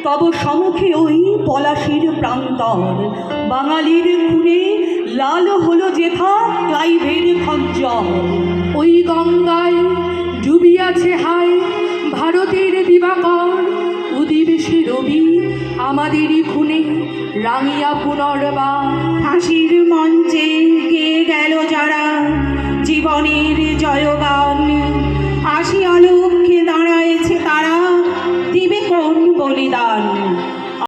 তব সম্মুখে ওই পলাশির প্রান্তর, বাঙালির খুনে লাল হলো যেথা ক্লাইভের খঞ্জর। ওই গঙ্গায় ডুবিয়াছে হায় ভারতের দিবাকর, উদিবেশে রবি আমাদেরই খুনে রাঙিয়া পুনর্বার। ফাঁসির মঞ্চে গেয়ে গেল যারা জীবনের জয়গান, আসি অলক্ষ্যে দাঁড়ায়েছে তারা, দিবে কোন বলিদান।